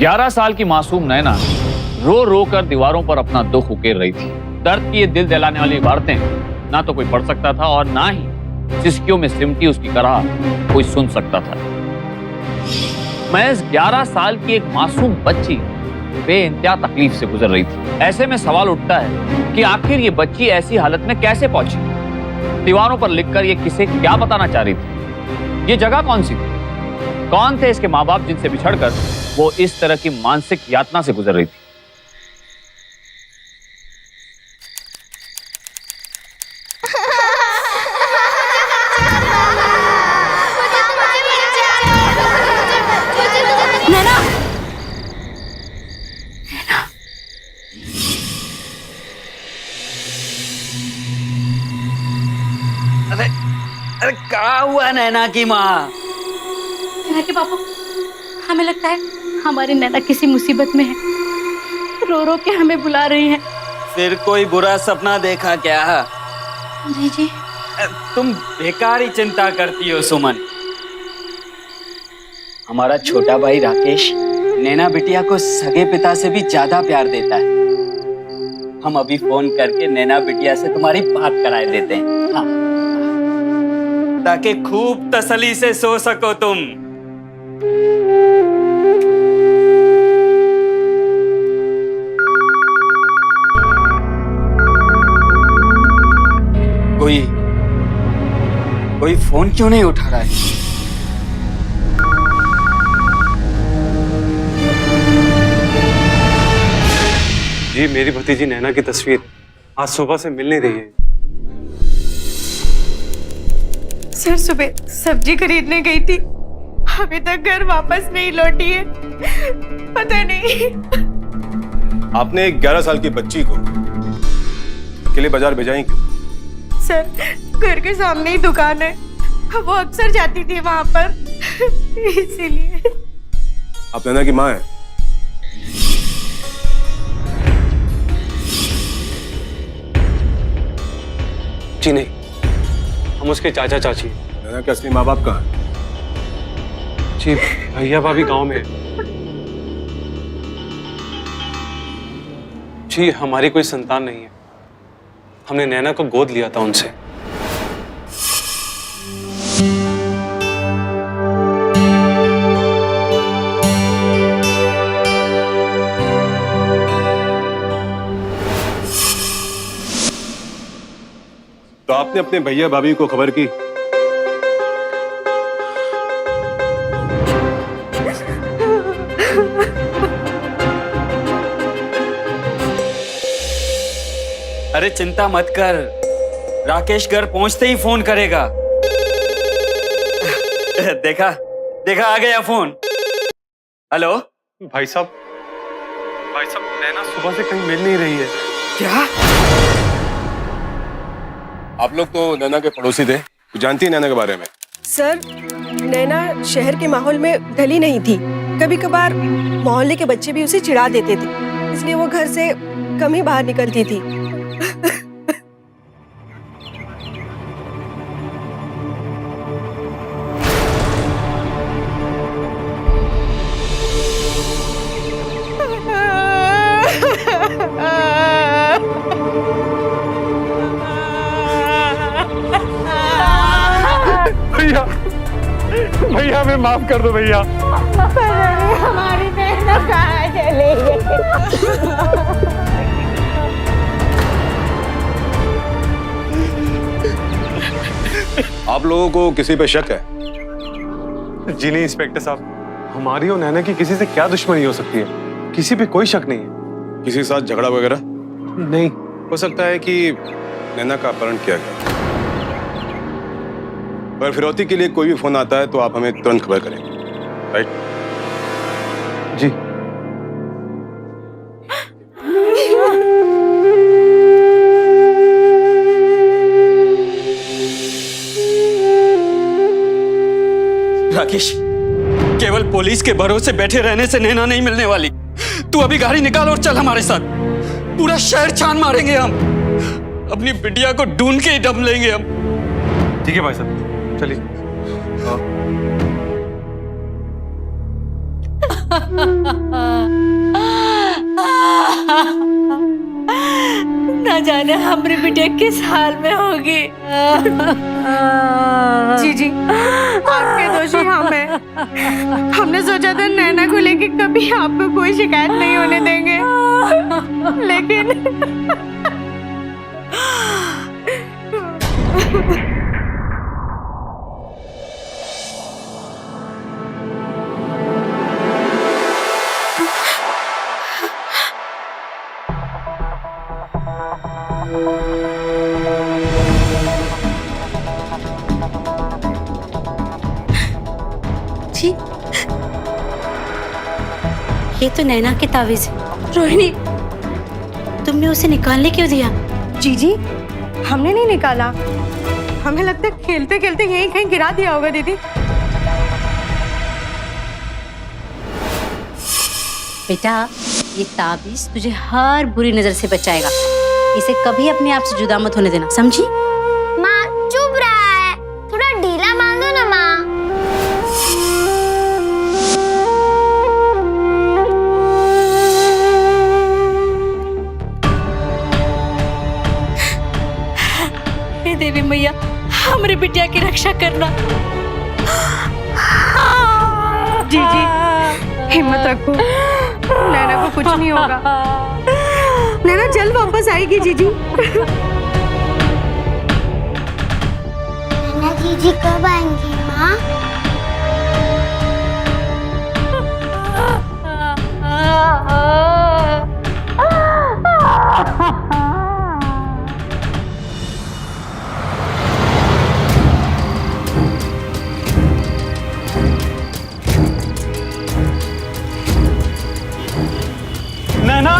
11 साल की मासूम नैना रो रो कर दीवारों पर अपना दुख उकेर रही थी। दर्द की ये दिल दहलाने वाली इबारतें ना तो कोई पढ़ सकता था और ना ही सिसकियों में सिमटी उसकी कराह कोई सुन सकता था। महज 11 साल की एक मासूम बच्ची बेइंतहा तकलीफ से गुजर रही थी। ऐसे में सवाल उठता है कि आखिर ये बच्ची ऐसी हालत में कैसे पहुंची? दीवारों पर लिखकर ये किसे क्या बताना चाह रही थी? ये जगह कौन सी थी? कौन थे इसके माँ बाप जिनसे बिछड़कर वो इस तरह की मानसिक यातना से गुजर रही थी? अरे अरे क्या हुआ नैना की माँ? नैना के पापा, हमें लगता है हमारी नैना किसी मुसीबत में है। रो रो के हमें बुला रही है। फिर कोई बुरा सपना देखा क्या? नहीं जी। तुम बेकार ही चिंता करती हो सुमन। हमारा छोटा भाई राकेश नैना बिटिया को सगे पिता से भी ज्यादा प्यार देता है। हम अभी फोन करके नैना बिटिया से तुम्हारी बात कराए देते हैं। हाँ। ताकि खूब तसल्ली से सो सको तुम। कोई फोन क्यों नहीं उठा रहा है? जी, मेरी भतीजी नैना की तस्वीर आज सुबह से मिल नहीं रही है। सर, सुबह सब्जी खरीदने गई थी, अभी तक घर वापस नहीं लौटी है। पता नहीं। आपने एक 11 साल की बच्ची को अकेले बाजार भेजा ही क्यों? सर, घर के सामने ही दुकान है, वो अक्सर जाती थी वहां पर, इसीलिए। आप नैना की माँ हैं? जी नहीं, हम उसके चाचा चाची। नैना के असली माँ बाप कहाँ हैं? जी, भैया भाभी गांव में है। जी, हमारी कोई संतान नहीं है। हमने नैना को गोद लिया था उनसे। तो आपने अपने भैया भाभी को खबर की? अरे चिंता मत कर, राकेश घर पहुंचते ही फोन करेगा। देखा देखा, आ गया फोन। हेलो भाई साहब, नैना सुबह से कहीं मिल नहीं रही है। क्या? आप लोग तो नैना के पड़ोसी थे, जानती है नैना के बारे में? सर, नैना शहर के माहौल में ढली नहीं थी। कभी कभार मोहल्ले के बच्चे भी उसे चिढ़ा देते थे, इसलिए वो घर से कम ही बाहर निकलती थी। भैया हमें माफ कर दो भैया। हमारी नैना कहाँ चली गई? आप लोगों को किसी पे शक है? जी नहीं इंस्पेक्टर साहब, हमारी और नैना की किसी से क्या दुश्मनी हो सकती है? किसी पे कोई शक नहीं है। किसी के साथ झगड़ा वगैरह? नहीं। हो सकता है कि नैना का अपहरण किया गया। पर फिरौती के लिए कोई भी फोन आता है तो आप हमें तुरंत खबर करेंगे, राइट? जी। राकेश, केवल पुलिस के भरोसे बैठे रहने से नैना नहीं मिलने वाली। तू अभी गाड़ी निकाल और चल हमारे साथ। पूरा शहर छान मारेंगे हम। अपनी बिटिया को ढूंढ के ही दम लेंगे हम। ठीक है भाई साहब, चलिए। ना जाने हमारी बिटिया किस हाल में होगी। जी आपके दोषी हम हैं। हमने सोचा था नैना को लेके कभी आपको कोई शिकायत नहीं होने देंगे, लेकिन जी, ये तो नैना की तावीज है। रोहिणी, तुमने उसे निकालने क्यों दिया? जी हमने नहीं निकाला। हमें लगता है खेलते खेलते यहीं कहीं गिरा दिया होगा दीदी। बेटा, ये ताबीज तुझे हर बुरी नजर से बचाएगा। इसे कभी अपने आप से जुदा मत होने देना, समझी? माँ चुप रहा है, थोड़ा ढीला बांधो ना माँ। हे देवी मैया, हमारी बिटिया की रक्षा करना। जी हिम्मत रखो, नैना को कुछ नहीं होगा। नैना जल्द वापस आएगी जीजी। नैना जीजी कब आएंगी माँ? नैना!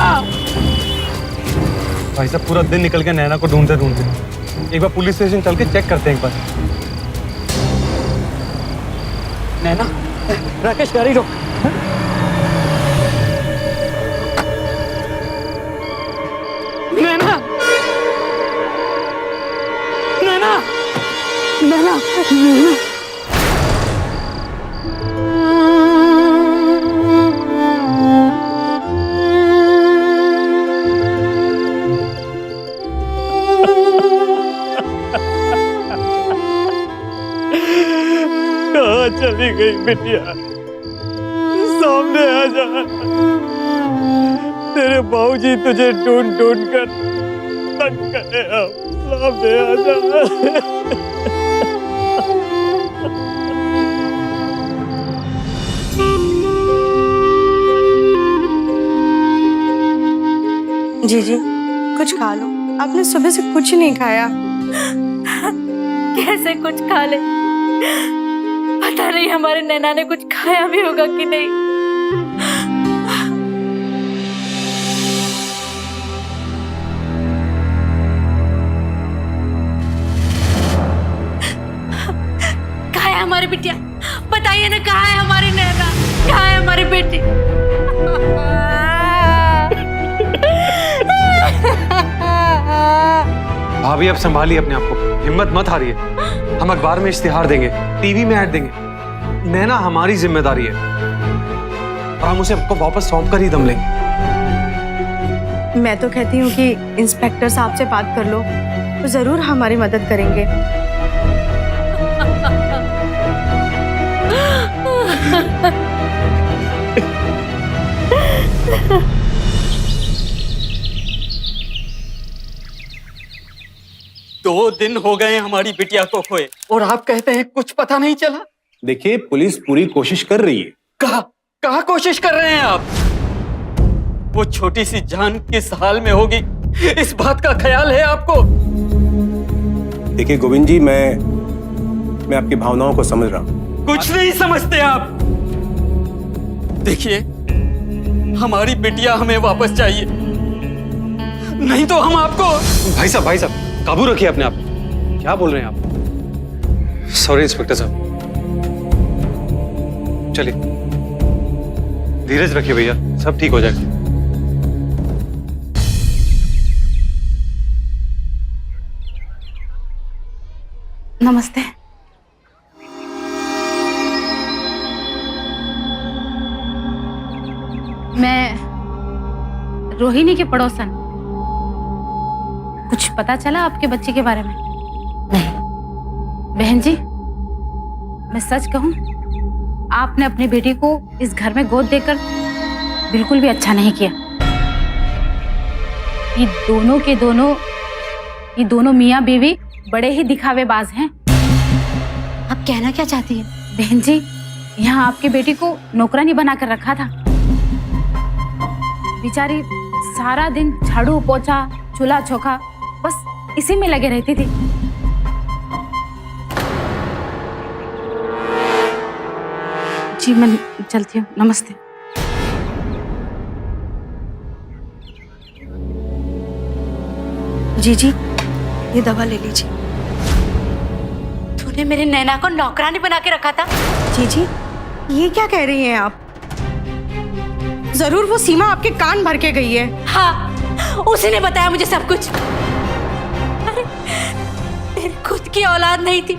भाई साहब पूरा दिन निकल गया नैना को ढूंढते ढूंढते। एक बार पुलिस स्टेशन चल के चेक करते हैं एक बार। नैना, राकेश गाड़ी रोक। नैना, नैना, नैना, नैना। कहाँ चली गई बिटिया? सामने आ जा। तेरे बाबूजी तुझे ढूंढ ढूंढ कर तंग करे। अब सामने आ जा। जी कुछ खा लो, आपने सुबह से कुछ नहीं खाया। कैसे कुछ खा ले? पता नहीं हमारे नैना ने कुछ खाया भी होगा कि नहीं। कहाँ है हमारी बिटिया? बताइए ना, कहाँ है हमारी नैना? कहाँ है हमारी बेटी? भाभी अब संभालिए अपने आप को, हिम्मत मत हारिए। हम अखबार में इश्तिहार देंगे, टीवी में ऐड देंगे। नैना हमारी जिम्मेदारी है और हम उसे आपको वापस सौंप कर ही दम लेंगे। मैं तो कहती हूँ कि इंस्पेक्टर साहब से बात कर लो, वो जरूर हमारी मदद करेंगे। दो दिन हो गए हमारी बिटिया को खोए और आप कहते हैं कुछ पता नहीं चला। देखिए, पुलिस पूरी कोशिश कर रही है। कहा कोशिश कर रहे हैं आप? वो छोटी सी जान किस हाल में होगी, इस बात का ख्याल है आपको? देखिए गोविंद जी, मैं आपकी भावनाओं को समझ रहा हूं। कुछ नहीं समझते आप। देखिए, हमारी बिटिया हमें वापस चाहिए, नहीं तो हम आपको। भाई साहब काबू रखिए अपने आप। क्या बोल रहे हैं आप? सॉरी इंस्पेक्टर साहब। चलिए धीरज रखिए भैया, सब ठीक हो जाएगा। नमस्ते। रोहिणी के पड़ोसन। कुछ पता चला आपके बच्चे के बारे में? नहीं बहन जी, मैं सच कहूं, आपने अपनी बेटी को इस घर में गोद देकर बिल्कुल भी अच्छा नहीं किया। ये दोनों मियाँ बीवी बड़े ही दिखावेबाज हैं। आप कहना क्या चाहती हैं? बहन जी, यहाँ आपकी बेटी को नौकरानी बनाकर रखा था। बेचारी सारा दिन झाड़ू पोछा चूल्हा चौका बस इसी में लगे रहती थी। जी मैं चलती हूँ, नमस्ते। जी ये दवा ले लीजिए। तूने मेरी नैना को नौकरानी बना के रखा था? जी ये क्या कह रही हैं आप? जरूर वो सीमा आपके कान भर के गई है। हाँ, उसी ने बताया मुझे सब कुछ। अरे तेरी खुद की औलाद नहीं थी,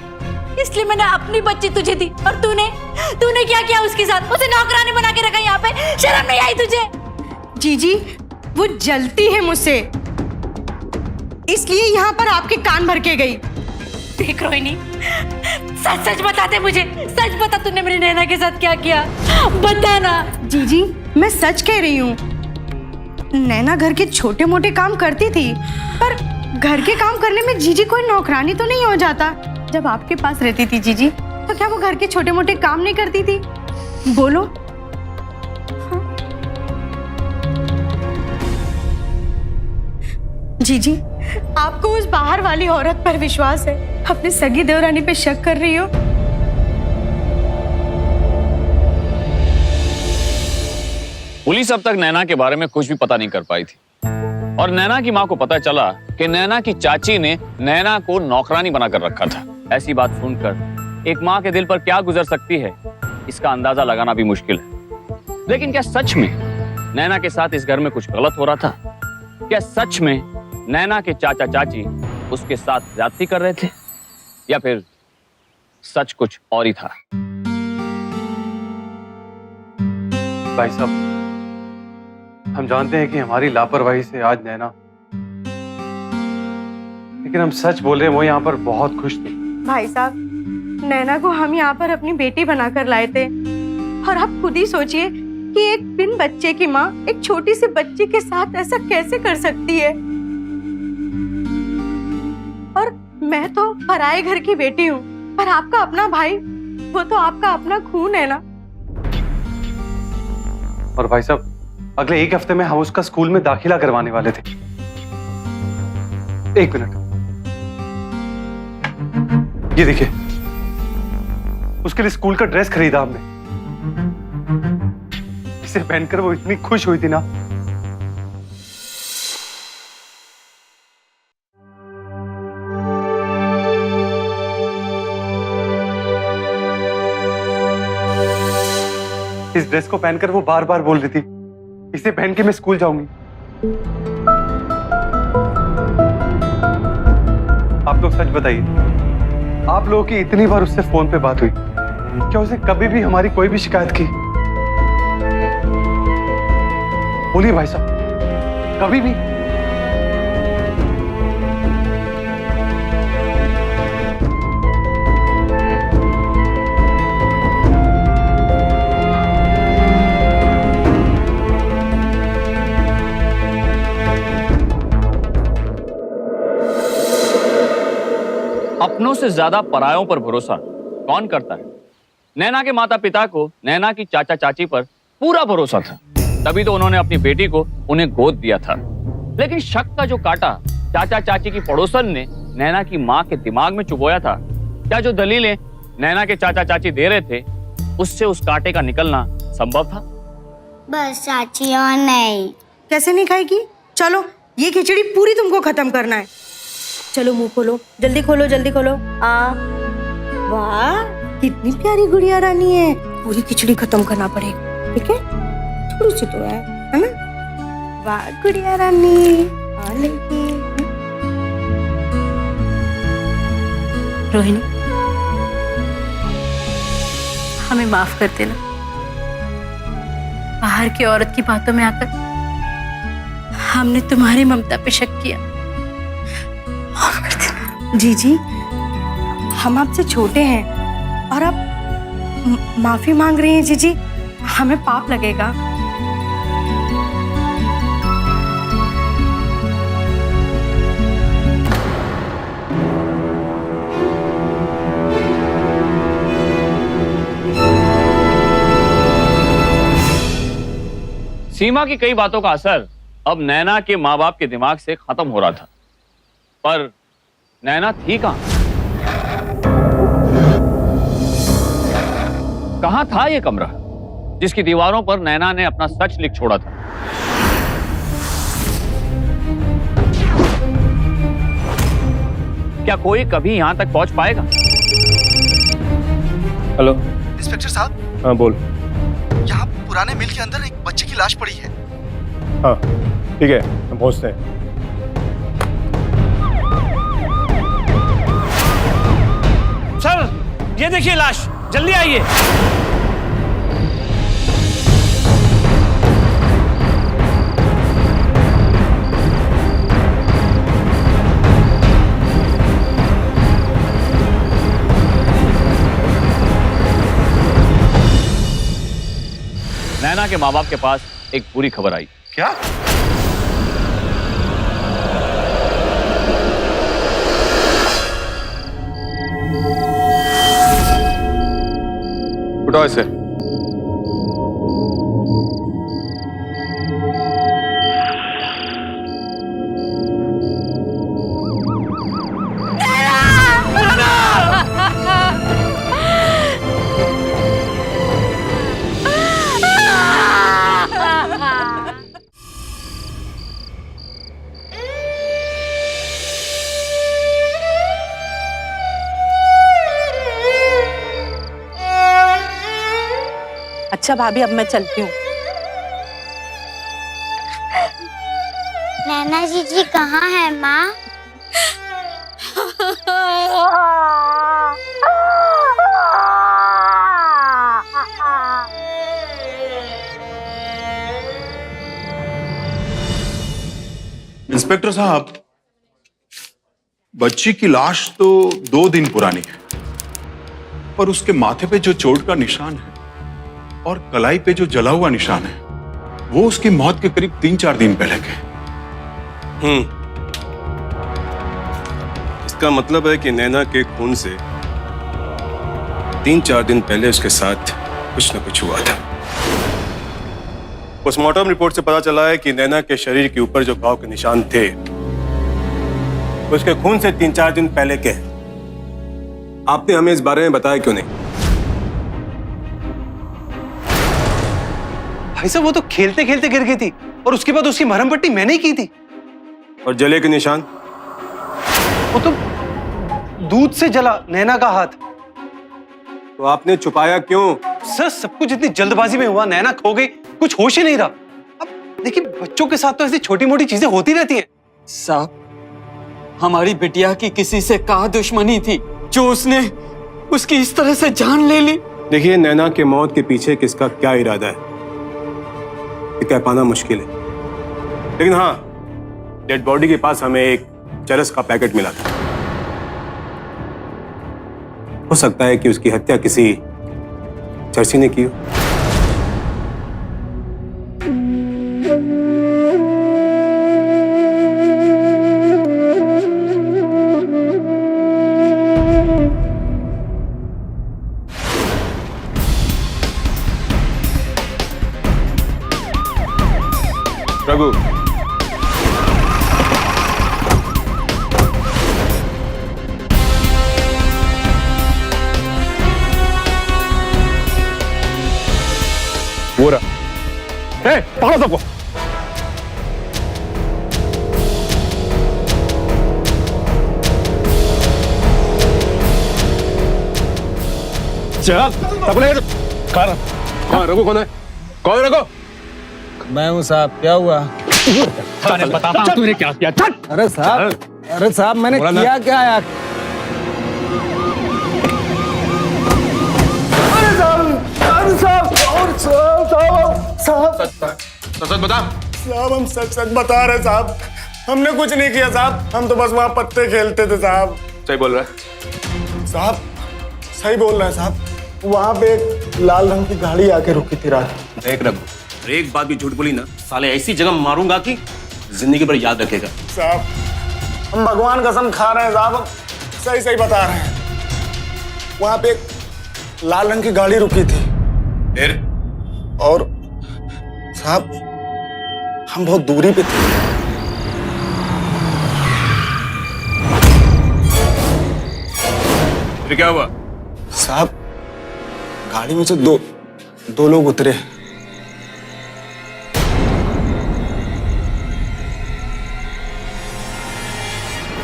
इसलिए मैंने अपनी बच्ची तुझे दी, और तूने क्या किया उसके साथ? उसे नौकरानी बना के रखा यहाँ पे। शर्म नहीं आई तुझे? जी वो जलती है मुझसे, इसलिए यहाँ पर आपके कान भर के गई। देख रोहिणी, सच बताते मुझे, सच बता, तूने मेरी नैना के साथ क्या किया? बता ना। जी मैं सच कह रही हूँ। नैना घर के छोटे मोटे काम करती थी, पर घर के काम करने में जीजी कोई नौकरानी तो नहीं हो जाता। जब आपके पास रहती थी जीजी, तो क्या वो घर के छोटे मोटे काम नहीं करती थी? बोलो। जीजी, आपको उस बाहर वाली औरत पर विश्वास है, अपनी सगी देवरानी पे शक कर रही हो? पुलिस अब तक नैना के बारे में कुछ भी पता नहीं कर पाई थी, और नैना की माँ को पता चला कि नैना की चाची ने नैना को नौकरानी बनाकर रखा था। ऐसी बात सुनकर एक माँ के दिल पर क्या गुजर सकती है, इसका अंदाजा लगाना भी मुश्किल है। लेकिन क्या सच में नैना के साथ इस घर में कुछ गलत हो रहा था? क्या सच में नैना के चाचा चाची उसके साथ ज्यादती कर रहे थे, या फिर सच कुछ और ही था? भाई साहब, हम जानते हैं कि हमारी लापरवाही से आज नैना, लेकिन हम सच बोल रहे हैं, वो यहाँ पर बहुत खुश थी। भाई साहब, नैना को हम यहाँ पर अपनी बेटी बनाकर लाए थे, और आप खुद ही सोचिए कि एक बिन बच्चे की माँ एक छोटी सी बच्ची के साथ ऐसा कैसे कर सकती है। और मैं तो पराए घर की बेटी हूँ, पर आपका अपना भाई, वो तो आपका अपना खून है ना। और भाई साहब, अगले एक हफ्ते में हम उसका स्कूल में दाखिला करवाने वाले थे। एक मिनट, ये देखिए, उसके लिए स्कूल का ड्रेस खरीदा हमने। इसे पहनकर वो इतनी खुश हुई थी ना। इस ड्रेस को पहनकर वो बार बार बोल रही थी, इसे पहन के मैं स्कूल जाऊंगी। आप लोग सच बताइए, आप लोगों की इतनी बार उससे फोन पे बात हुई, क्या उसे कभी भी हमारी कोई भी शिकायत की? बोलिए भाई साहब, कभी भी? अपनों से ज्यादा परायों पर भरोसा कौन करता है? नैना के माता पिता को नैना की चाचा चाची पर पूरा भरोसा था, तभी तो उन्होंने अपनी बेटी को उन्हें गोद दिया था। लेकिन शक का जो कांटा चाचा चाची की पड़ोसन ने नैना की माँ के दिमाग में चुभोया था, क्या जो दलीलें नैना के चाचा चाची दे रहे थे, उससे उस कांटे का निकलना संभव था? बस चाची और नहीं। कैसे नहीं खाएगी? चलो, ये खिचड़ी पूरी तुमको खत्म करना है। चलो मुंह खोलो, जल्दी खोलो, जल्दी खोलो। वाह, कितनी प्यारी गुड़िया रानी है। पूरी खिचड़ी खत्म करना पड़ेगा, ठीक है? थोड़ी सी तो है ना? वाह गुड़िया रानी, आ लेगी। रोहिणी, हमें माफ कर देना। बाहर की औरत की बातों में आकर हमने तुम्हारी ममता पे शक किया। जीजी, हम आपसे छोटे हैं और आप माफी मांग रही हैं जीजी, हमें पाप लगेगा। सीमा की कई बातों का असर अब नैना के माँ बाप के दिमाग से खत्म हो रहा था, पर नैना थी कहां था ये कमरा जिसकी दीवारों पर नैना ने अपना सच लिख छोड़ा था? क्या कोई कभी यहां तक पहुंच पाएगा? हेलो इंस्पेक्टर साहब, हाँ बोल। यहाँ पुराने मिल के अंदर एक बच्चे की लाश पड़ी है। हाँ ठीक है, हम पहुँचते हैं। सर ये देखिए लाश, जल्दी आइए। नैना के माँ बाप के पास एक बुरी खबर आई। क्या? उठाओ इसे। अच्छा भाभी, अब मैं चलती हूँ। नैना जीजी कहाँ है माँ? इंस्पेक्टर साहब, बच्ची की लाश तो 2 दिन पुरानी है, पर उसके माथे पे जो चोट का निशान है और कलाई पे जो जला हुआ निशान है, वो उसकी मौत के करीब 3-4 दिन पहले के। इसका मतलब है कि नैना के खून से 3-4 दिन पहले उसके साथ कुछ न कुछ हुआ था। पोस्टमार्टम रिपोर्ट से पता चला है कि नैना के शरीर के ऊपर जो घाव के निशान थे, उसके खून से 3-4 दिन पहले के। आपने हमें इस बारे में बताया क्यों नहीं? भाई साहब, वो तो खेलते खेलते गिर गई थी और उसके बाद उसकी मरहम पट्टी मैंने ही की थी। और जले के निशान? वो तो दूध से जला नैना का हाथ। तो आपने छुपाया क्यों? सर, सब कुछ इतनी जल्दबाजी में हुआ, नैना खो गई, कुछ होश ही नहीं रहा। अब देखिए, बच्चों के साथ तो ऐसी छोटी मोटी चीजें होती रहती हैं। साहब, हमारी बिटिया की किसी से क्या दुश्मनी थी जो उसने उसकी इस तरह से जान ले ली? देखिए, नैना के मौत के पीछे किसका क्या इरादा है ये कह पाना मुश्किल है, लेकिन हाँ, डेड बॉडी के पास हमें एक चरस का पैकेट मिला था। हो सकता है कि उसकी हत्या किसी चर्सी ने की हो। रघु, वो रहा। पकड़ो सबको। चल, सबको ले कौन? रघु कौन है? कौन है रघु? मैं हूँ साहब, क्या हुआ? बताता हूँ तूने क्या किया। अरे साहब मैंने किया क्या यार? सच बता। साहब हम सच सच बता रहे साहब, हमने कुछ नहीं किया साहब, हम तो बस वहाँ पत्ते खेलते थे साहब। सही बोल रहा है साहब सही बोल रहे हैं साहब, वहाँ पे एक लाल रंग की गाड़ी आके रुकी थी रात। देख रघु, एक बात भी झूठ बोली ना साले ऐसी जगह मारूंगा कि जिंदगी भर याद रखेगा। साहब हम भगवान कसम खा रहे हैं साहब, हम सही सही बता रहे हैं। वहाँ पे एक लाल रंग की गाड़ी रुकी थी फिर और साहब हम बहुत दूरी पे थे। फिर क्या हुआ? साहब गाड़ी में से दो लोग उतरे।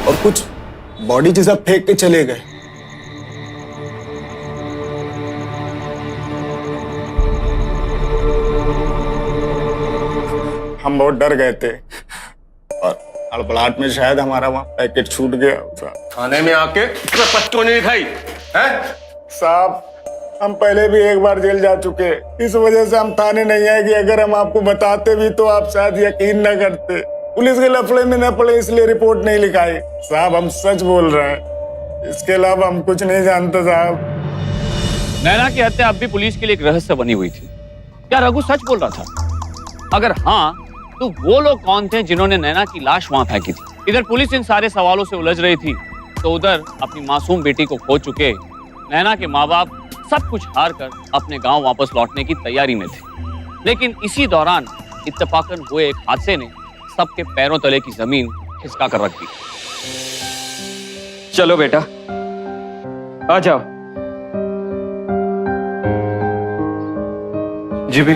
और कुछ बॉडी जैसा फेंक के चले गए। हम बहुत डर गए थे और हड़बड़ाहट में शायद हमारा वहां पैकेट छूट गया। साहब थाने में आके पत्तों ने दिखाई है? साहब हम पहले भी एक बार जेल जा चुके, इस वजह से हम थाने नहीं आए कि अगर हम आपको बताते भी तो आप शायद यकीन न करते। पुलिस के लफड़े में न पड़े इसलिए रिपोर्ट नहीं लिखाई। साहब हम सच बोल रहे हैं, इसके अलावा हम कुछ नहीं जानते साहब। नैना की हत्या अब भी पुलिस के लिए एक रहस्य बनी हुई थी। क्या रघु सच बोल रहा था? अगर हाँ, तो वो लोग कौन थे जिन्होंने नैना की लाश वहां फेंकी थी? इधर पुलिस इन सारे सवालों से उलझ रही थी, तो उधर अपनी मासूम बेटी को खो चुके नैना के माँ बाप सब कुछ हार कर अपने गांव वापस लौटने की तैयारी में थे। लेकिन इसी दौरान इत्तेफाकन हुए एक हादसे ने सबके पैरों तले की जमीन खिसका कर रख दी। चलो बेटा आ जाओ। जी भी।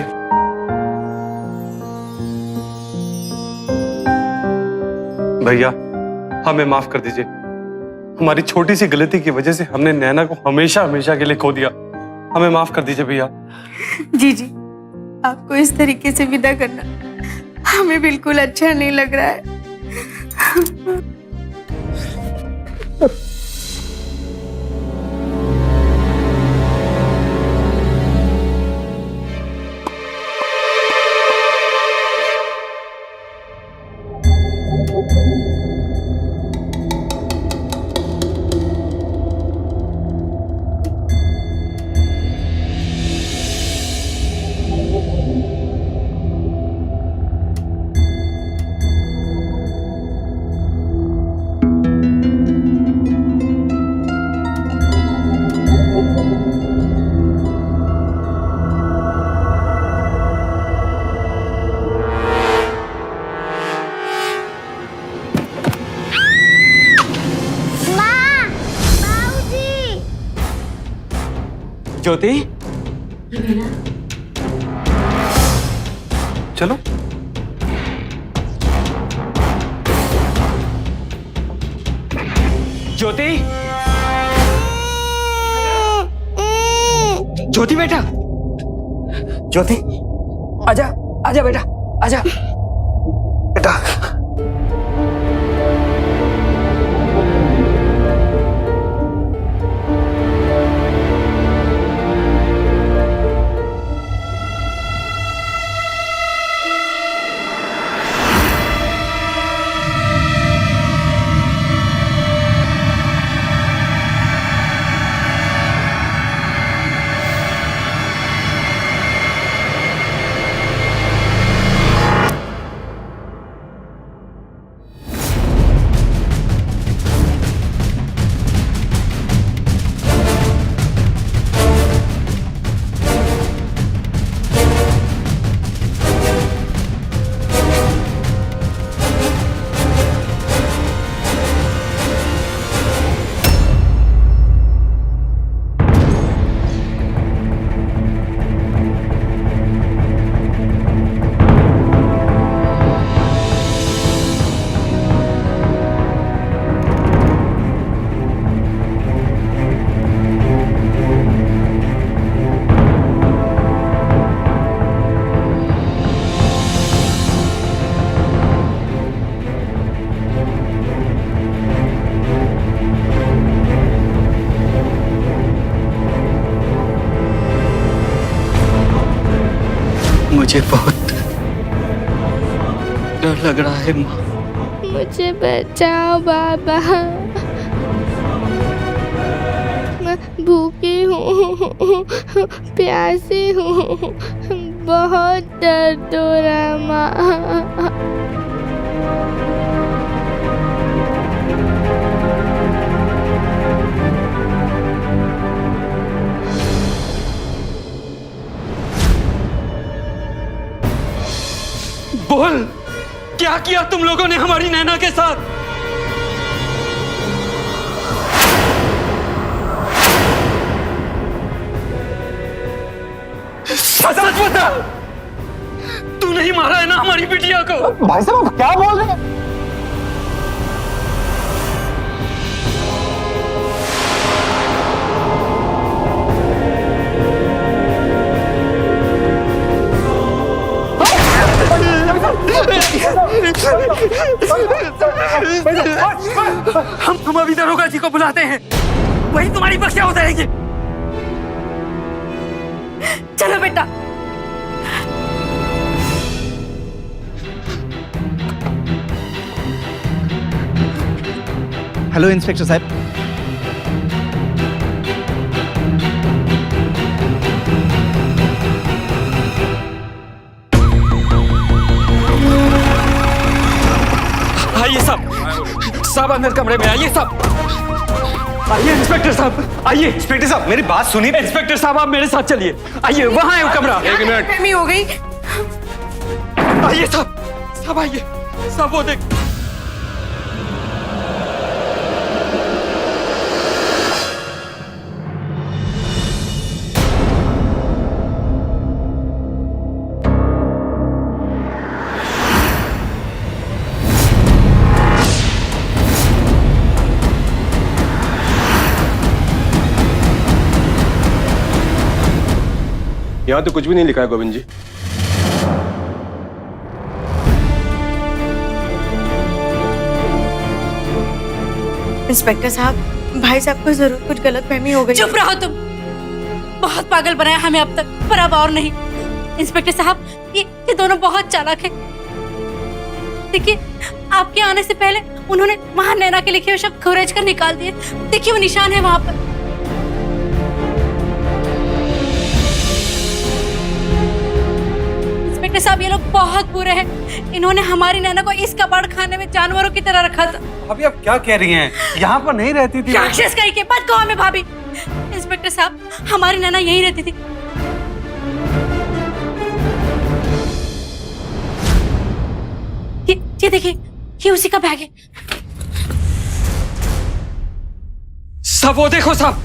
भैया हमें माफ कर दीजिए, हमारी छोटी सी गलती की वजह से हमने नैना को हमेशा हमेशा के लिए खो दिया। हमें माफ कर दीजिए भैया। जी जी, आपको इस तरीके से विदा करना हमें बिल्कुल अच्छा नहीं लग रहा है। ज्योति चलो ज्योति ज्योति बेटा, ज्योति आजा आजा बेटा आजा बेटा। मुझे बहुत लग रहा है माँ? मुझे बचाओ बाबा, मैं भूखी हूँ, प्यासी हूँ, बहुत दर्द हो रहा है माँ। बोल, क्या किया तुम लोगों ने हमारी नैना के साथ? सच बता, तू नहीं मारा है ना हमारी बिटिया को? भाई साहब आप क्या बोल रहे हैं? हम अभी दरोगा जी को बुलाते हैं, वही तुम्हारी बख्शिया हो जाएगी। चलो बेटा। हेलो इंस्पेक्टर साहब। आइए साहब अंदर कमरे में आइए साहब। आइए इंस्पेक्टर साहब, आइए। इंस्पेक्टर साहब मेरी बात सुनिए। इंस्पेक्टर साहब आप मेरे साथ चलिए, आइए वहां है वो कमरा। एक मिनट, फहमी हो गई। आइए साहब आइए साहब, वो देख। यहाँ तो कुछ भी नहीं लिखा है गोविंद जी। इंस्पेक्टर साहब, भाई साहब को जरूर कुछ गलतफहमी हो गई। चुप रहो तुम, बहुत पागल बनाया हमें अब तक, पर अब और नहीं। इंस्पेक्टर साहब, ये दोनों बहुत चालाक हैं। देखिए, आपके आने से पहले उन्होंने वहां नैना के लिखे हुए शब्द खोरेज कर निकाल दिए। देखिए वो निशान है वहां पर। इंस्पेक्टर साहब, ये लोग बहुत बुरे हैं। इन्होंने हमारी नैना को इस कबाड़ खाने में जानवरों की तरह रखा था। अभी आप क्या कह रही हैं? यहाँ पर नहीं रहती थी। राक्षस कहीं के मत कहो हमें भाभी। इंस्पेक्टर साहब, हमारी नैना यहीं रहती थी। ये देखिए, ये उसी का बैग है। सब वो देखो साहब।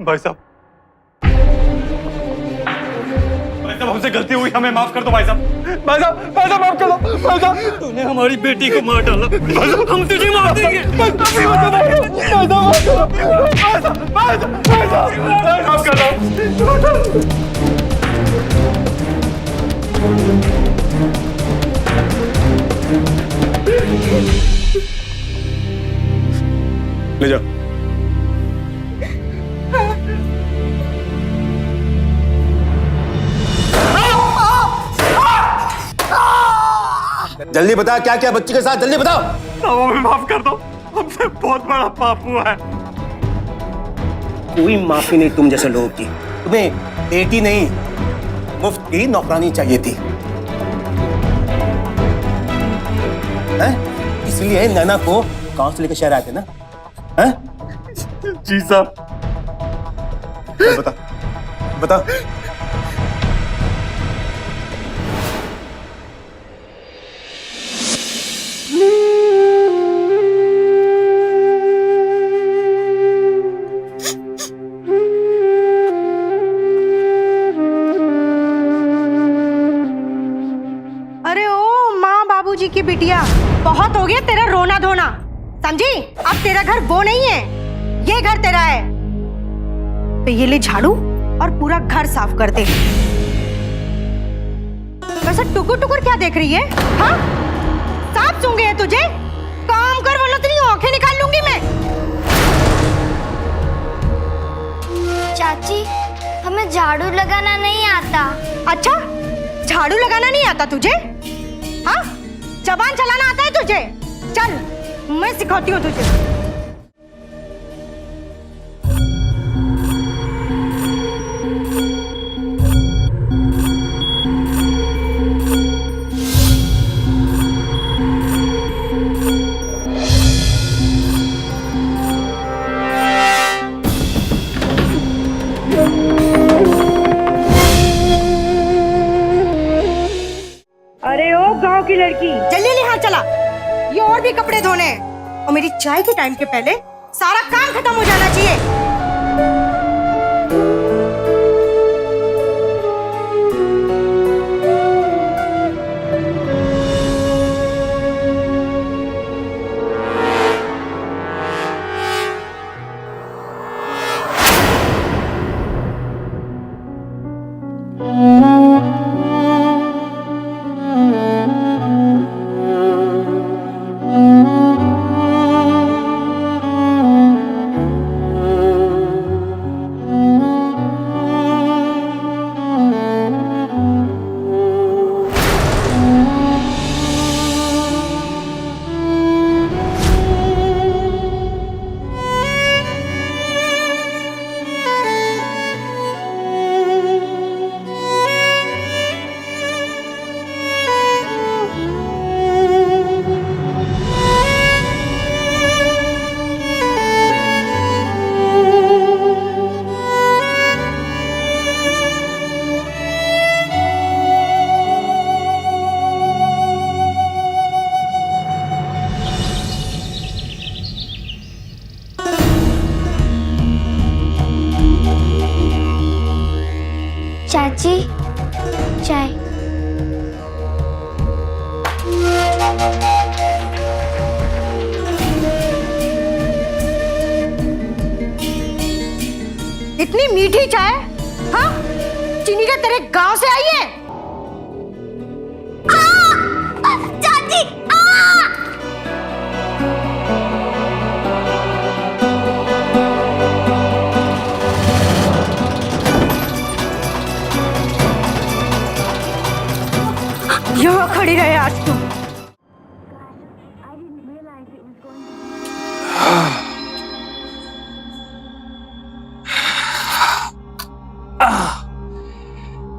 भाई साहब हमसे गलती हुई, हमें माफ कर दो भाई साहब। भाई साहब माफ कर दो। भाई साहब, तूने हमारी बेटी को मार डाला। भाई साहब, हम तुझे मार देंगे। माफ कर दो। ले जाओ। जल्दी बता, क्या क्या बच्ची के साथ, जल्दी बताओ। हमें माफ कर दो, हमसे बहुत बड़ा पाप हुआ है। कोई माफी नहीं तुम जैसे लोगों की। तुम्हें बेटी नहीं, मुफ्त की नौकरानी चाहिए थी, हैं? इसलिए नैना को गांव से लेकर शहर आए थे ना? हैं? जी साहब। बता बता बाबूजी की बिटिया, बहुत हो गया तेरा रोना धोना, समझी? अब तेरा घर वो नहीं है, ये घर तेरा है। तो ये ले झाड़ू और पूरा घर साफ कर दे। वैसे टुकुर टुकुर क्या देख रही है? हाँ, सांप सूंघे है तुझे? काम कर वरना तेरी आंखें निकाल लूंगी मैं। चाची, हमें झाड़ू लगाना नहीं आता। अच्छा, झाड़ू लगाना नहीं आता तुझे? हाँ, जबान चलाना आता है तुझे? चल, मैं सिखाती हूँ तुझे। अरे ओ गांव की लड़की, जल्दी ले हाथ चला। ये और भी कपड़े धोने हैं और मेरी चाय के टाइम के पहले सारा काम खत्म हो जाना चाहिए। चाची, चाय। इतनी मीठी चाय, हाँ? चीनी का तेरे गांव से आई है? चाची, यहाँ खड़ी रहे आज तुम।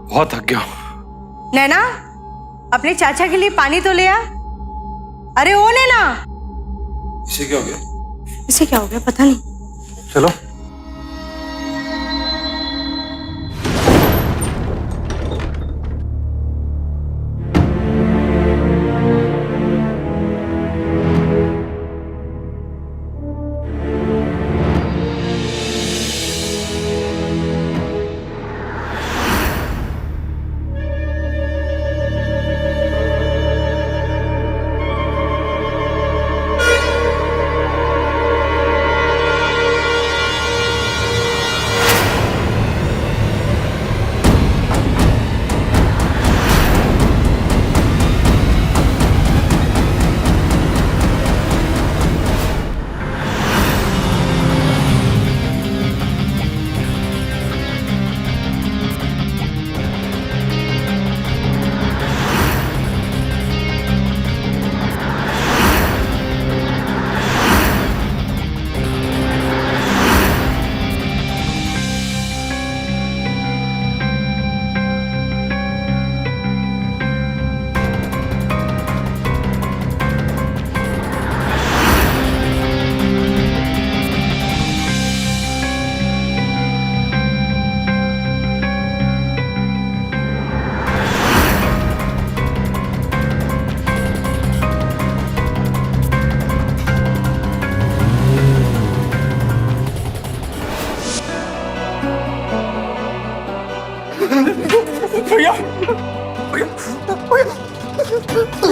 बहुत थक गया हूं। नैना, अपने चाचा के लिए पानी तो ले आ। अरे ओ नैना। इसे क्या हो गया? इसे क्या हो गया पता नहीं। चलो।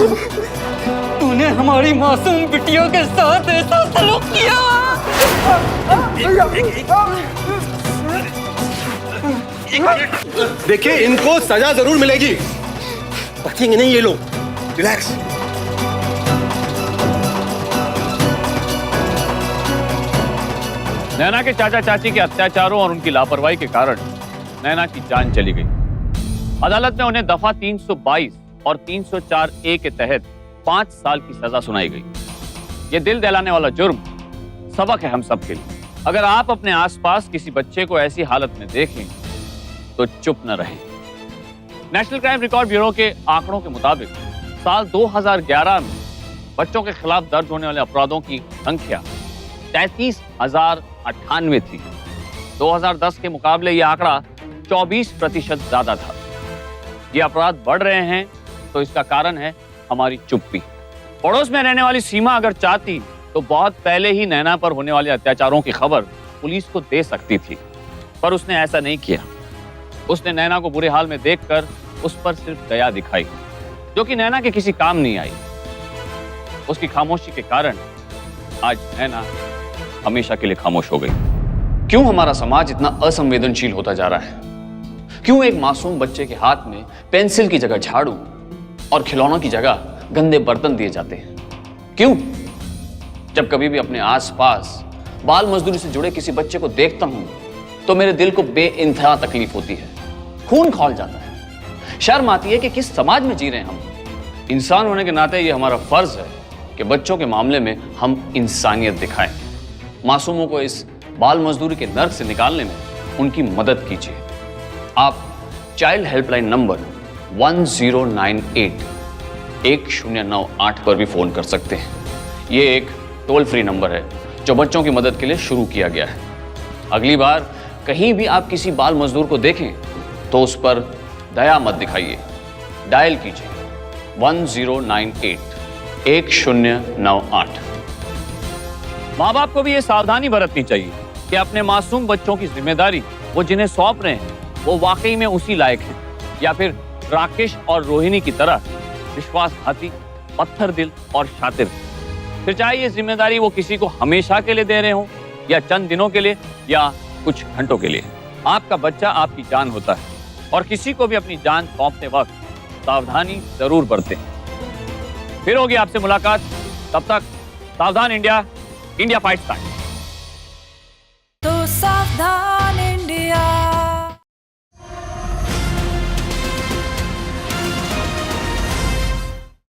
तूने हमारी मासूम बिटियों के साथ ऐसा सलूक किया। देखिए, इनको सजा जरूर मिलेगी, बचेंगे नहीं ये लोग। रिलैक्स। नैना के चाचा चाची के अत्याचारों और उनकी लापरवाही के कारण नैना की जान चली गई। अदालत में उन्हें दफा 322 और 304 ए के तहत 5 साल की सजा सुनाई गई। ये दिल दहलाने वाला जुर्म सबक है हम सब के लिए। अगर आप अपने आसपास किसी बच्चे को ऐसी हालत में देखें तो चुप न रहें। नेशनल क्राइम रिकॉर्ड ब्यूरो के आंकड़ों के मुताबिक साल 2011 में बच्चों के खिलाफ दर्ज होने वाले अपराधों की संख्या 33,098 थी। 2010 के मुकाबले ये आंकड़ा 24% ज्यादा था। ये अपराध बढ़ रहे हैं तो इसका कारण है हमारी चुप्पी। पड़ोस में रहने वाली सीमा अगर चाहती तो बहुत पहले ही नैना पर होने वाले अत्याचारों की खबर पुलिस को दे सकती थी, पर उसने ऐसा नहीं किया। उसने नैना को बुरे हाल में देखकर उस पर सिर्फ दया दिखाई, जो कि नैना के किसी काम नहीं आई। उसकी खामोशी के कारण आज नैना हमेशा के लिए खामोश हो गई। क्यों हमारा समाज इतना असंवेदनशील होता जा रहा है? क्यों एक मासूम बच्चे के हाथ में पेंसिल की जगह झाड़ू और खिलौनों की जगह गंदे बर्तन दिए जाते हैं? क्यों जब कभी भी अपने आसपास बाल मजदूरी से जुड़े किसी बच्चे को देखता हूं तो मेरे दिल को बेइंतहा तकलीफ होती है, खून खौल जाता है। शर्म आती है कि किस समाज में जी रहे हैं हम। इंसान होने के नाते ये हमारा फर्ज है कि बच्चों के मामले में हम इंसानियत दिखाएं। मासूमों को इस बाल मजदूरी के नर्क से निकालने में उनकी मदद कीजिए। आप चाइल्ड हेल्पलाइन नंबर 1098 पर भी फोन कर सकते हैं। ये एक टोल फ्री नंबर है जो बच्चों की मदद के लिए शुरू किया गया है। अगली बार कहीं भी आप किसी बाल मजदूर को देखें तो उस पर दया मत दिखाइए। डायल कीजिए 1098। माँ बाप को भी ये सावधानी बरतनी चाहिए कि अपने मासूम बच्चों की जिम्मेदारी वो जिन्हें सौंप रहे हैं वो वाकई में उसी लायक है, या फिर राकेश और रोहिणी की तरह विश्वासघाती, पत्थर दिल और शातिर। फिर चाहे ये जिम्मेदारी वो किसी को हमेशा के लिए दे रहे हो या चंद दिनों के लिए या कुछ घंटों के लिए। आपका बच्चा आपकी जान होता है और किसी को भी अपनी जान सौंपते वक्त सावधानी जरूर बरतें। फिर होगी आपसे मुलाकात, तब तक सावधान इंडिया, इंडिया फाइट्स बैक। तो सावधान